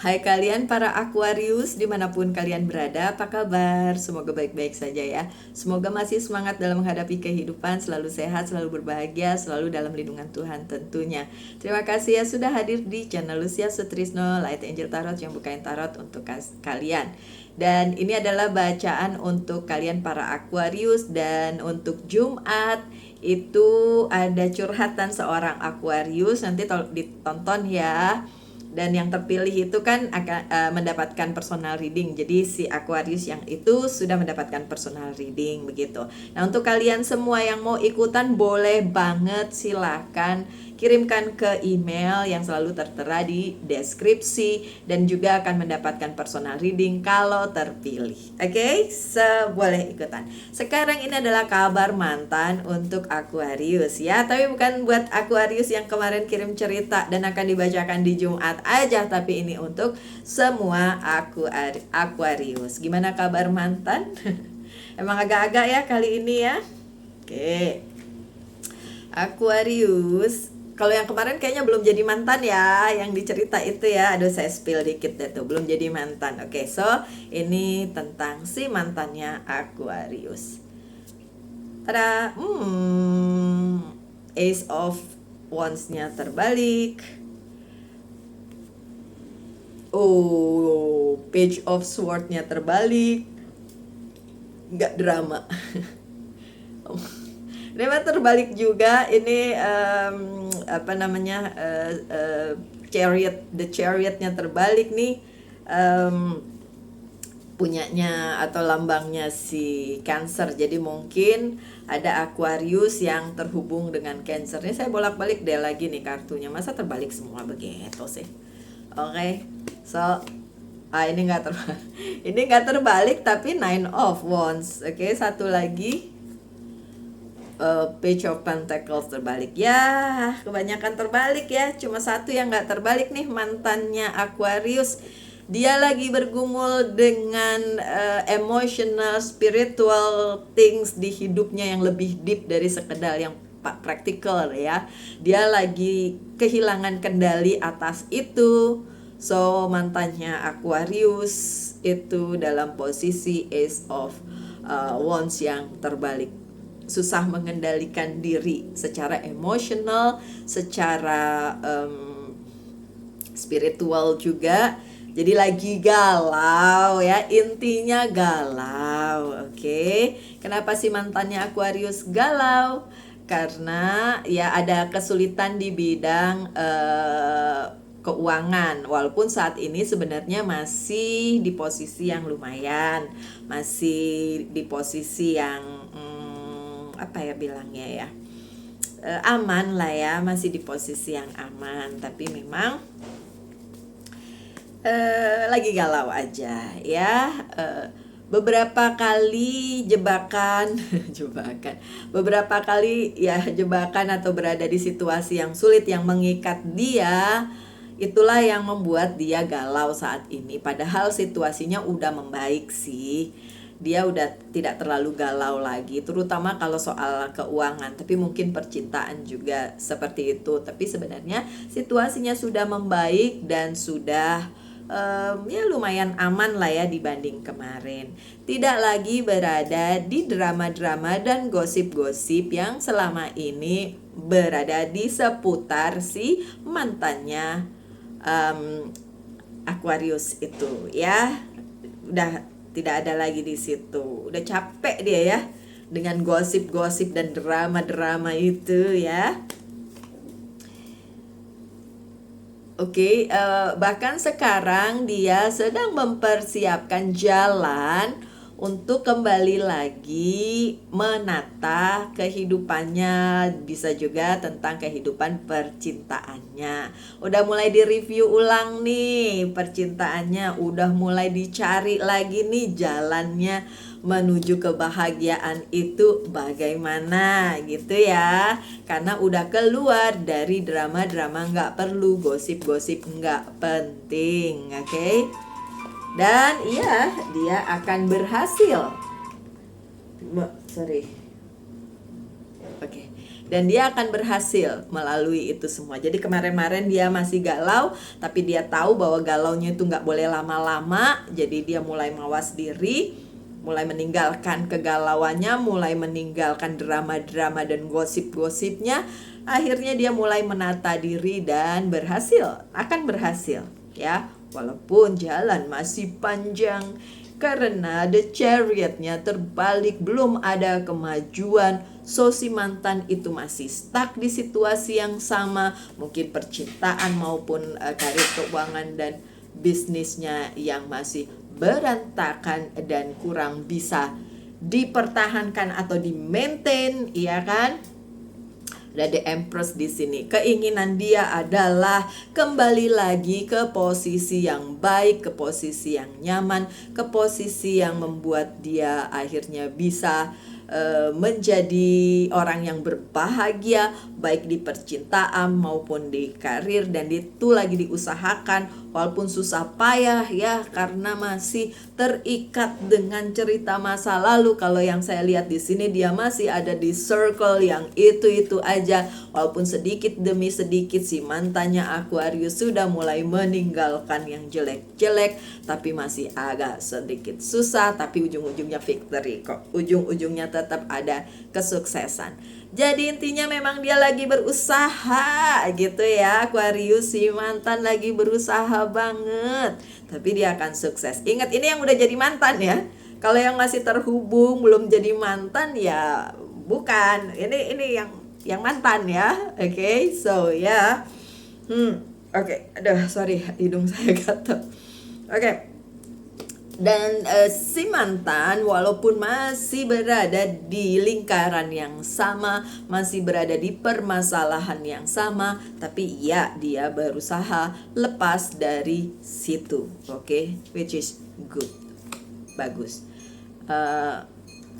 Hai kalian para Aquarius dimanapun kalian berada, apa kabar? Semoga baik-baik saja ya. Semoga masih semangat dalam menghadapi kehidupan, selalu sehat, selalu berbahagia, selalu dalam lindungan Tuhan tentunya. Terima kasih ya sudah hadir di channel Lucia Sutrisno Light Angel Tarot yang bukain tarot untuk kalian. Dan ini adalah bacaan untuk kalian para Aquarius, dan untuk Jumat itu ada curhatan seorang Aquarius, nanti ditonton ya. Dan yang terpilih itu kan akan mendapatkan personal reading. Jadi si Aquarius yang itu sudah mendapatkan personal reading begitu. Nah, untuk kalian semua yang mau ikutan boleh banget, silahkan kirimkan ke email yang selalu tertera di deskripsi, dan juga akan mendapatkan personal reading kalau terpilih. Oke, boleh ikutan. Sekarang ini adalah kabar mantan untuk Aquarius ya, tapi bukan buat Aquarius yang kemarin kirim cerita dan akan dibacakan di Jumat aja, tapi ini untuk semua Aquarius. Gimana kabar mantan? Emang agak-agak ya kali ini ya. Oke, Aquarius, kalau yang kemarin kayaknya belum jadi mantan ya, yang dicerita itu ya. Aduh, saya spill dikit deh tuh, belum jadi mantan. Oke, so ini tentang si mantannya Aquarius. Tada, Ace of Wands-nya terbalik. Oh, Page of Sword-nya terbalik. Nggak drama. Drama terbalik juga. Ini Chariot, the Chariot-nya terbalik nih. Punyanya atau lambangnya si Cancer. Jadi mungkin ada Aquarius yang terhubung dengan Cancer. Ini saya bolak-balik deh lagi nih kartunya. Masa terbalik semua begitu sih? Oke, so ini nggak terbalik. Ini nggak terbalik tapi Nine of Wands. Oke, satu lagi Page of Pentacles terbalik. Ya, kebanyakan terbalik ya. Cuma satu yang nggak terbalik nih, mantannya Aquarius. Dia lagi bergumul dengan emotional, spiritual things di hidupnya yang lebih deep dari sekedar yang praktikal ya. Dia lagi kehilangan kendali atas itu. So mantannya Aquarius itu dalam posisi Ace of Wands yang terbalik. Susah mengendalikan diri secara emosional, secara spiritual juga. Jadi lagi galau ya, intinya galau. Oke. Kenapa sih mantannya Aquarius galau? Karena ya ada kesulitan di bidang keuangan, walaupun saat ini sebenarnya masih di posisi yang lumayan, masih di posisi yang apa ya bilangnya ya, aman lah ya, masih di posisi yang aman, tapi memang lagi galau aja ya. Beberapa kali jebakan beberapa kali ya jebakan atau berada di situasi yang sulit yang mengikat dia. Itulah yang membuat dia galau saat ini. Padahal situasinya udah membaik sih. Dia udah tidak terlalu galau lagi, terutama kalau soal keuangan. Tapi mungkin percintaan juga seperti itu. Tapi sebenarnya situasinya sudah membaik dan sudah ya lumayan aman lah ya dibanding kemarin. Tidak lagi berada di drama-drama dan gosip-gosip yang selama ini berada di seputar si mantannya Aquarius itu ya. Udah tidak ada lagi di situ. Udah capek dia ya dengan gosip-gosip dan drama-drama itu ya. Oke, bahkan sekarang dia sedang mempersiapkan jalan untuk kembali lagi menata kehidupannya, bisa juga tentang kehidupan percintaannya. Udah mulai direview ulang nih percintaannya, udah mulai dicari lagi nih jalannya menuju kebahagiaan itu bagaimana gitu ya. Karena udah keluar dari drama-drama nggak perlu, gosip-gosip nggak penting, oke? Dan iya, dia akan berhasil. dan dia akan berhasil melalui itu semua. Jadi kemarin-kemarin dia masih galau, tapi dia tahu bahwa galaunya itu nggak boleh lama-lama. Jadi dia mulai mawas diri, mulai meninggalkan kegalauannya, mulai meninggalkan drama-drama dan gosip-gosipnya. Akhirnya dia mulai menata diri dan akan berhasil ya. Walaupun jalan masih panjang, karena the chariotnya terbalik, belum ada kemajuan. So si mantan itu masih stuck di situasi yang sama, mungkin percintaan maupun karir keuangan dan bisnisnya yang masih berantakan dan kurang bisa dipertahankan atau di-maintain, iya kan? Ada The Empress di sini. Keinginan dia adalah kembali lagi ke posisi yang baik, ke posisi yang nyaman, ke posisi yang membuat dia akhirnya bisa menjadi orang yang berbahagia, baik di percintaan maupun di karir, dan itu lagi diusahakan walaupun susah payah ya, karena masih terikat dengan cerita masa lalu. Kalau yang saya lihat di sini, dia masih ada di circle yang itu aja, walaupun sedikit demi sedikit si mantannya Aquarius sudah mulai meninggalkan yang jelek-jelek, tapi masih agak sedikit susah, tapi ujung-ujungnya victory kok, ujung-ujungnya tetap ada kesuksesan. Jadi intinya memang dia lagi berusaha gitu ya, Aquarius, si mantan lagi berusaha banget, tapi dia akan sukses. Ingat, ini yang udah jadi mantan ya. Kalau yang masih terhubung belum jadi mantan ya bukan. Ini yang mantan ya. Oke, so ya. Oke, aduh sorry, hidung saya gatal. Oke. Dan si mantan walaupun masih berada di lingkaran yang sama, masih berada di permasalahan yang sama, tapi ya dia berusaha lepas dari situ. Oke, which is good, bagus.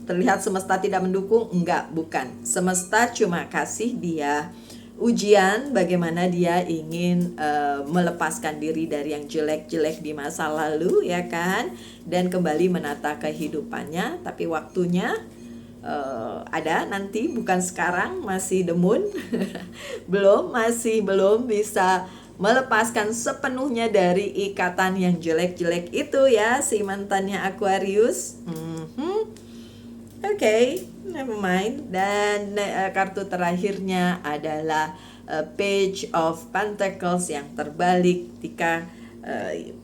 Terlihat semesta tidak mendukung? Enggak, bukan. Semesta cuma kasih dia ujian bagaimana dia ingin melepaskan diri dari yang jelek-jelek di masa lalu ya kan, dan kembali menata kehidupannya. Tapi waktunya ada nanti, bukan sekarang, masih demun. masih belum bisa melepaskan sepenuhnya dari ikatan yang jelek-jelek itu ya, si mantannya Aquarius. Oke, never mind. Dan kartu terakhirnya adalah Page of Pentacles yang terbalik, ketika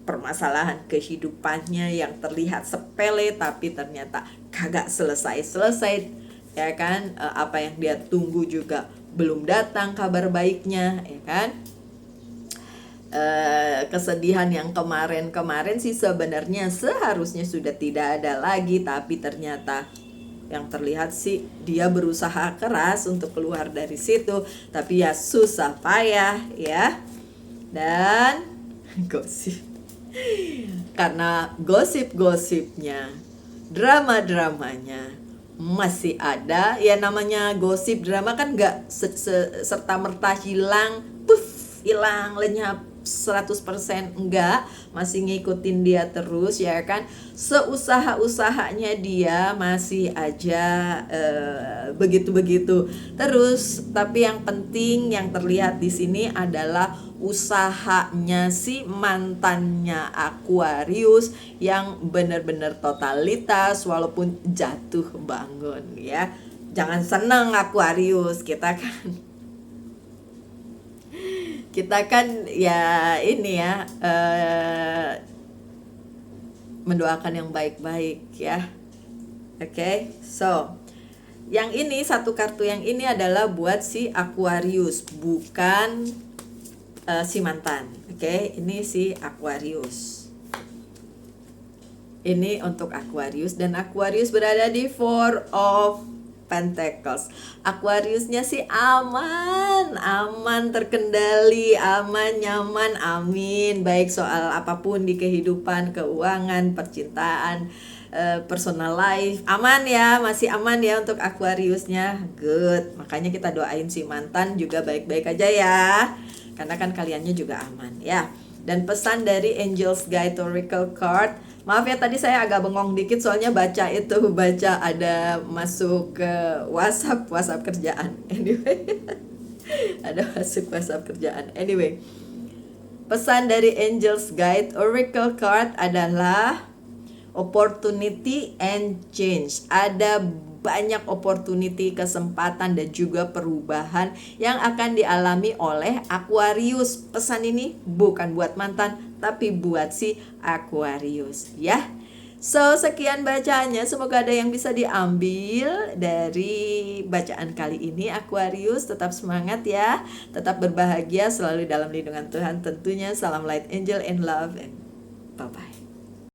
permasalahan kehidupannya yang terlihat sepele tapi ternyata kagak selesai ya kan. Apa yang dia tunggu juga belum datang kabar baiknya ya kan. Kesedihan yang kemarin sih sebenarnya seharusnya sudah tidak ada lagi, tapi ternyata yang terlihat sih dia berusaha keras untuk keluar dari situ, tapi ya susah payah ya. Dan gosip, karena gosip-gosipnya, drama-dramanya masih ada ya. Namanya gosip drama kan gak serta-merta hilang, hilang lenyap 100%, enggak, masih ngikutin dia terus ya kan. Seusaha-usahanya dia masih aja begitu-begitu terus. Tapi yang penting yang terlihat di sini adalah usahanya si mantannya Aquarius yang benar-benar totalitas walaupun jatuh bangun ya. Jangan senang Aquarius, kita kan ya ini ya, mendoakan yang baik-baik ya. Oke, so yang ini, satu kartu yang ini adalah buat si Aquarius, bukan si mantan. Oke, ini si Aquarius. Ini untuk Aquarius, dan Aquarius berada di Four of Pentacles. Aquariusnya sih aman, terkendali, aman, nyaman, amin. Baik soal apapun di kehidupan, keuangan, percintaan, personal life, aman ya, masih aman ya untuk Aquariusnya. Good. Makanya kita doain si mantan juga baik-baik aja ya, karena kan kaliannya juga aman ya. Dan pesan dari Angels Guide Oracle Card, Maaf ya tadi saya agak bengong dikit soalnya baca ada masuk ke WhatsApp kerjaan. Anyway, ada masuk WhatsApp kerjaan. Anyway, pesan dari Angel's Guide Oracle Card adalah opportunity and change. Ada banyak opportunity, kesempatan dan juga perubahan yang akan dialami oleh Aquarius. Pesan ini bukan buat mantan tapi buat si Aquarius ya. So, sekian bacaannya. Semoga ada yang bisa diambil dari bacaan kali ini. Aquarius, tetap semangat ya. Tetap berbahagia, selalu dalam lindungan Tuhan tentunya. Salam light angel and love and bye-bye.